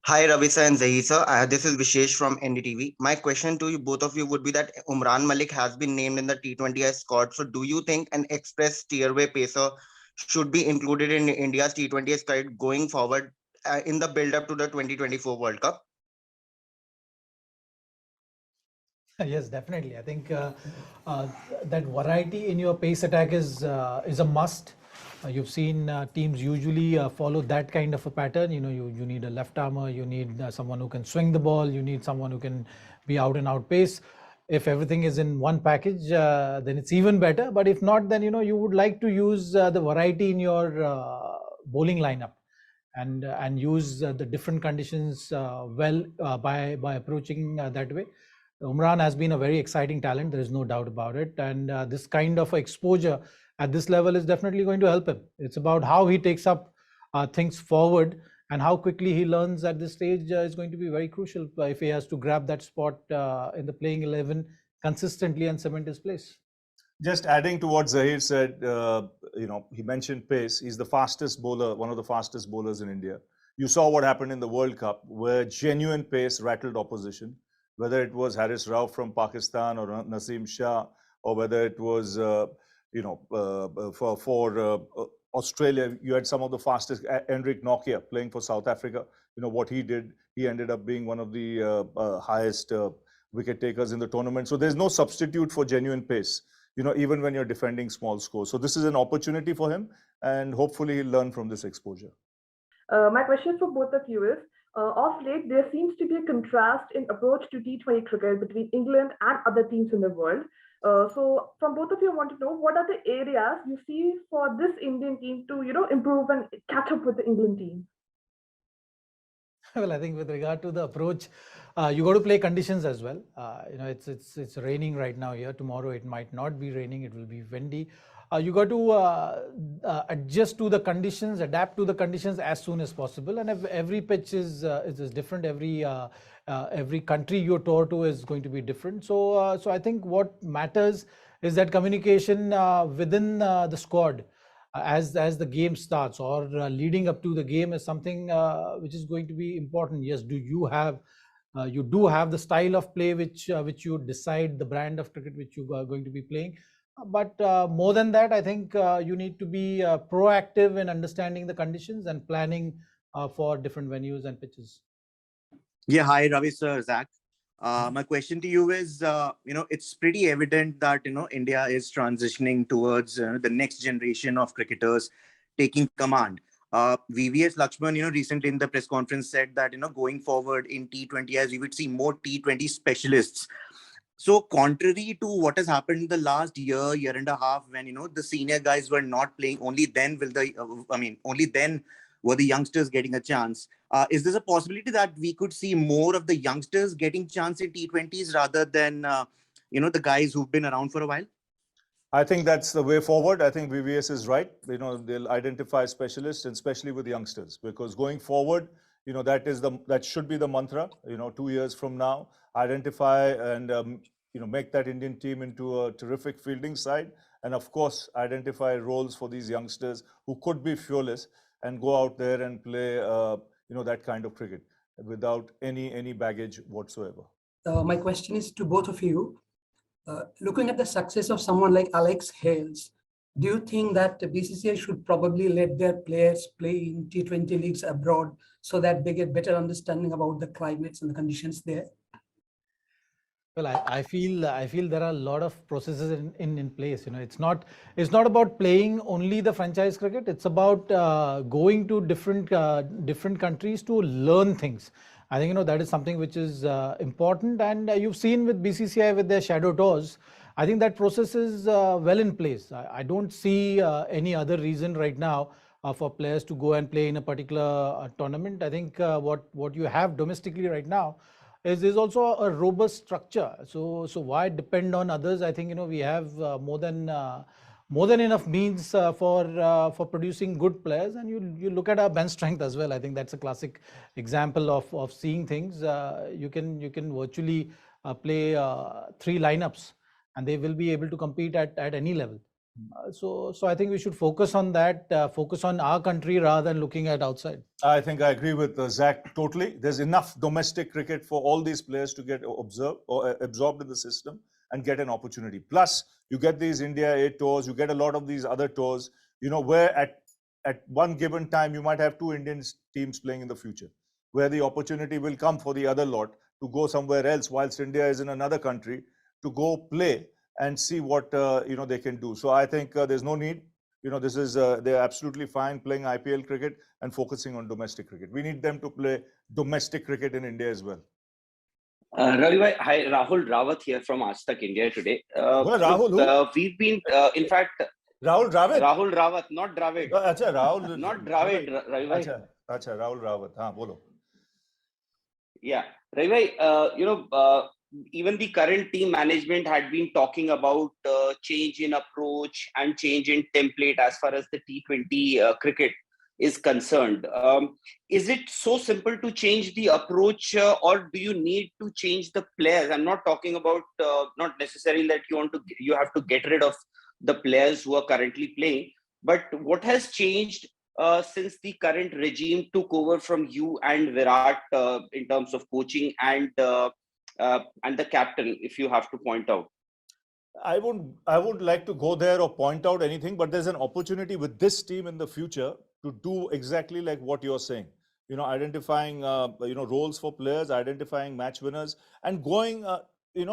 Hi Ravisa and Zahisa. This is Vishesh from NDTV. My question to you, both of you, would be that Umran Malik has been named in the T20 as squad. So, do you think an express stairway pacer should be included in India's T20 squad going forward in the build-up to the 2024 World Cup? Yes, definitely. I think uh, that variety in your pace attack is a must. You've seen teams usually follow that kind of a pattern. You need a left armer, you need someone who can swing the ball, you need someone who can be out and out pace. If everything is in one package, then it's even better. But if not, then you would like to use the variety in your bowling lineup and use the different conditions by approaching that way. Umran has been a very exciting talent. There is no doubt about it. And this kind of exposure at this level is definitely going to help him. It's about how he takes up things forward, and how quickly he learns at this stage is going to be very crucial if he has to grab that spot in the playing 11 consistently and cement his place. Just adding to what Zahir said, he mentioned pace. He's the fastest bowler, one of the fastest bowlers in India. You saw what happened in the World Cup, where genuine pace rattled opposition, whether it was Haris Rauf from Pakistan or Naseem Shah, or whether it was, for Australia, you had some of the fastest. Enric Nokia playing for South Africa. What he did, he ended up being one of the highest wicket takers in the tournament. So there's no substitute for genuine pace, even when you're defending small scores. So this is an opportunity for him, and hopefully he'll learn from this exposure. My question for both of you is, of late, there seems to be a contrast in approach to T20 cricket between England and other teams in the world. So from both of you, I want to know, what are the areas you see for this Indian team to, improve and catch up with the England team? Well, I think with regard to the approach, you got to play conditions as well. It's raining right now here. Tomorrow it might not be raining. It will be windy. You got to adjust to the conditions, adapt to the conditions as soon as possible. And every pitch is different. Every country you tour to is going to be different. So I think what matters is that communication within the squad as the game starts, or leading up to the game, is something which is going to be important. Yes, you do have the style of play which you decide the brand of cricket which you are going to be playing. But more than that, I think you need to be proactive in understanding the conditions and planning for different venues and pitches. Yeah, hi Ravi sir, Zach. My question to you is, it's pretty evident that, India is transitioning towards the next generation of cricketers taking command. VVS Lakshman, recently in the press conference said that, going forward in T20, as we would see more T20 specialists. So contrary to what has happened in the last year and a half, when, the senior guys were not playing, only then were the youngsters getting a chance. Is this a possibility that we could see more of the youngsters getting chance in T20s rather than, the guys who've been around for a while? I think that's the way forward. I think VVS is right. They'll identify specialists, and especially with youngsters, because going forward, that should be the mantra. 2 years from now, identify and make that Indian team into a terrific fielding side, and of course identify roles for these youngsters who could be fearless and go out there and play that kind of cricket without any baggage whatsoever. My question is to both of you. Looking at the success of someone like Alex Hales, do you think that the BCCI should probably let their players play in T20 leagues abroad so that they get better understanding about the climates and the conditions there? Well, I feel there are a lot of processes in place. It's not about playing only the franchise cricket. It's about going to different countries to learn things. I think that is something which is important, and you've seen with BCCI with their shadow tours. I think that process is well in place. I don't see any other reason right now for players to go and play in a particular tournament. I think what you have domestically right now is also a robust structure. So why depend on others? I think we have more than enough means for producing good players, and you look at our bench strength as well. I think that's a classic example of seeing things. You can virtually play 3 lineups and they will be able to compete at any level. So I think we should focus on that, focus on our country rather than looking at outside. I think I agree with Zach totally. There's enough domestic cricket for all these players to get absorbed in the system and get an opportunity. Plus, you get these India A tours, you get a lot of these other tours, where at one given time you might have two Indian teams playing in the future, where the opportunity will come for the other lot to go somewhere else whilst India is in another country to go play and see what they can do. So I think there's no need. This is they're absolutely fine playing IPL cricket and focusing on domestic cricket. We need them to play domestic cricket in India as well. Ravi bhai, hi, Rahul Rawat here from Aaj Tak India today. Well, Rahul, who? We've been, in fact, Rahul Dravid. Rahul Rawat, not Dravid. Acha, Rahul. Not Dravid, Ravi bhai. Acha, Rahul Rawat. Haan, bolo. Yeah, Ravi bhai, even the current team management had been talking about change in approach and change in template as far as the T20 cricket is concerned. Is it so simple to change the approach, or do you need to change the players? I'm not talking about not necessarily that you have to get rid of the players who are currently playing, but what has changed since the current regime took over from you and Virat in terms of coaching and the captain, if you have to point out? I would like to go there or point out anything, but there's an opportunity with this team in the future to do exactly like what you're saying. Identifying roles for players, identifying match winners, and going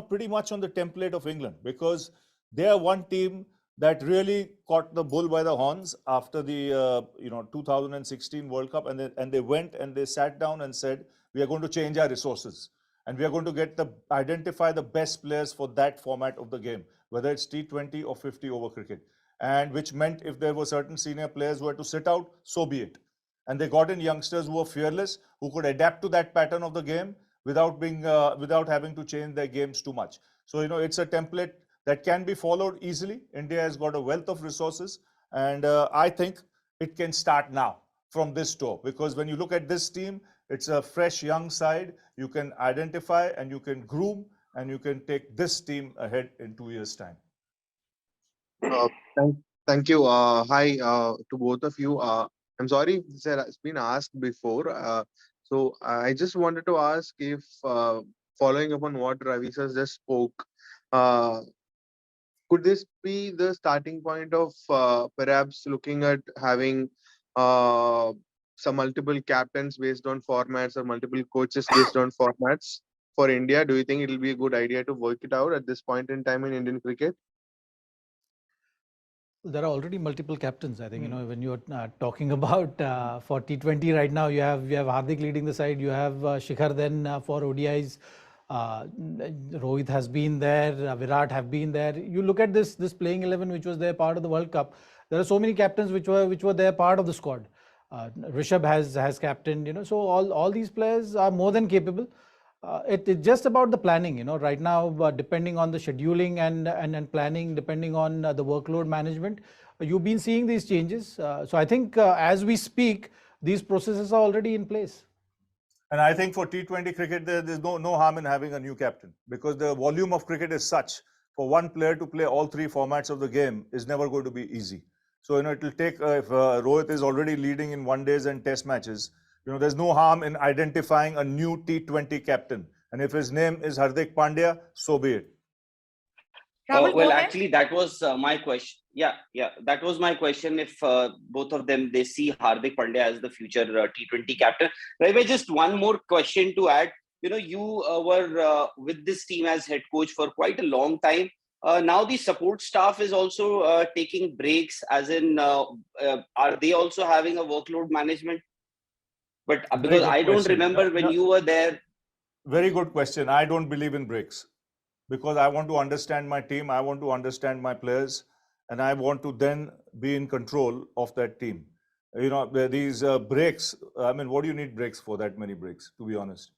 pretty much on the template of England, because they are one team that really caught the bull by the horns after the 2016 World Cup, and they went and they sat down and said, we are going to change our resources. And we are going to identify the best players for that format of the game, whether it's T20 or 50 over cricket. And which meant if there were certain senior players who had to sit out, so be it. And they got in youngsters who were fearless, who could adapt to that pattern of the game without having to change their games too much. So, it's a template that can be followed easily. India has got a wealth of resources. And I think it can start now from this tour, because when you look at this team, it's a fresh young side. You can identify and you can groom and you can take this team ahead in 2 years' time. Thank you. Hi to both of you. I'm sorry if this has been asked before. So I just wanted to ask if, following up on what Ravi sir just spoke, could this be the starting point of perhaps looking at having some multiple captains based on formats or multiple coaches based on formats for India? Do you think it'll be a good idea to work it out at this point in time in Indian cricket? There are already multiple captains. I think when you're talking about for T20 right now, you have Hardik leading the side. You have Shikhar then for ODIs. Rohit has been there. Virat have been there. You look at this playing 11 which was there part of the World Cup. There are so many captains which were there part of the squad. Rishabh has captained. So all these players are more than capable. It's just about the planning, right now, depending on the scheduling and planning, depending on the workload management, you've been seeing these changes. So I think as we speak, these processes are already in place. And I think for T20 cricket, there's no harm in having a new captain, because the volume of cricket is such. For one player to play all three formats of the game is never going to be easy. So, it will take, if Rohit is already leading in one days and test matches, there's no harm in identifying a new T20 captain. And if his name is Hardik Pandya, so be it. Well, actually, that was my question. Yeah, that was my question. If both of them, they see Hardik Pandya as the future T20 captain. Ravi, just one more question to add. You were with this team as head coach for quite a long time. Now the support staff is also taking breaks, as in, are they also having a workload management? But because I don't remember when you were there. Very good question. I don't believe in breaks, because I want to understand my team. I want to understand my players, and I want to then be in control of that team. These breaks, I mean, what do you need breaks for, that many breaks, to be honest?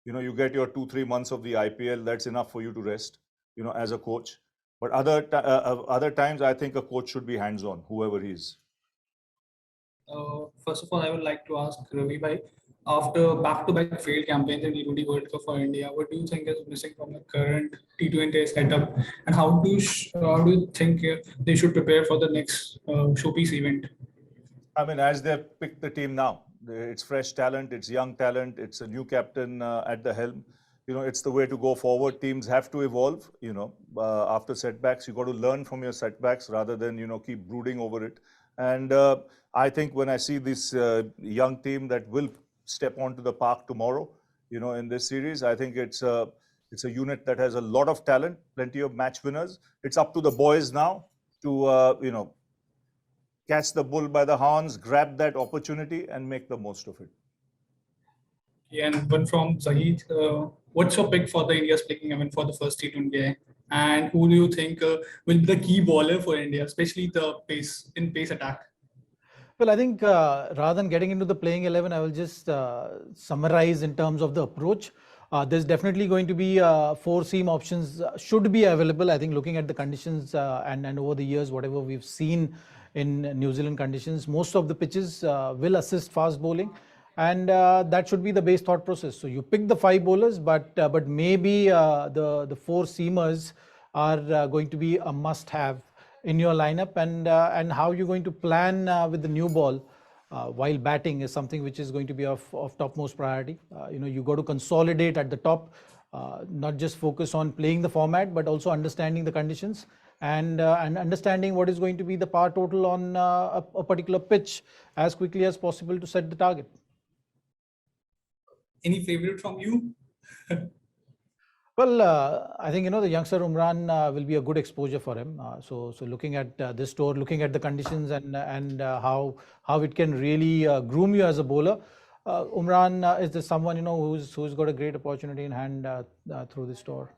You get your 2-3 months of the IPL, that's enough for you to rest, as a coach. But other times, I think a coach should be hands-on, whoever he is. First of all, I would like to ask Ravi bhai, after back-to-back failed campaigns in T20 World Cup for India, what do you think is missing from the current T20 setup, and how do you think they should prepare for the next showpiece event? I mean, as they've picked the team now, it's fresh talent, it's young talent, it's a new captain at the helm. It's the way to go forward. Teams have to evolve. After setbacks, you got to learn from your setbacks rather than keep brooding over it. And I think when I see this young team that will step onto the park tomorrow, in this series, I think it's a unit that has a lot of talent, plenty of match winners. It's up to the boys now to catch the bull by the horns, grab that opportunity, and make the most of it. Yeah, and one from Zahid. What's your pick for the India's picking 11 for the first T20? And who do you think will be the key bowler for India, especially the pace attack? Well, I think rather than getting into the playing 11, I will just summarize in terms of the approach. There's definitely going to be 4-seam options should be available. I think looking at the conditions and over the years, whatever we've seen in New Zealand conditions, most of the pitches will assist fast bowling. And that should be the base thought process. So you pick the 5 bowlers, but maybe the 4 seamers are going to be a must-have in your lineup, and how you're going to plan with the new ball while batting is something which is going to be of topmost priority. You got to consolidate at the top, not just focus on playing the format, but also understanding the conditions and understanding what is going to be the power total on a particular pitch as quickly as possible to set the target. Any favorite from you? Well, I think the youngster Umran will be a good exposure for him. So looking at this tour, looking at the conditions and how it can really groom you as a bowler, Umran is someone who's got a great opportunity in hand through this tour.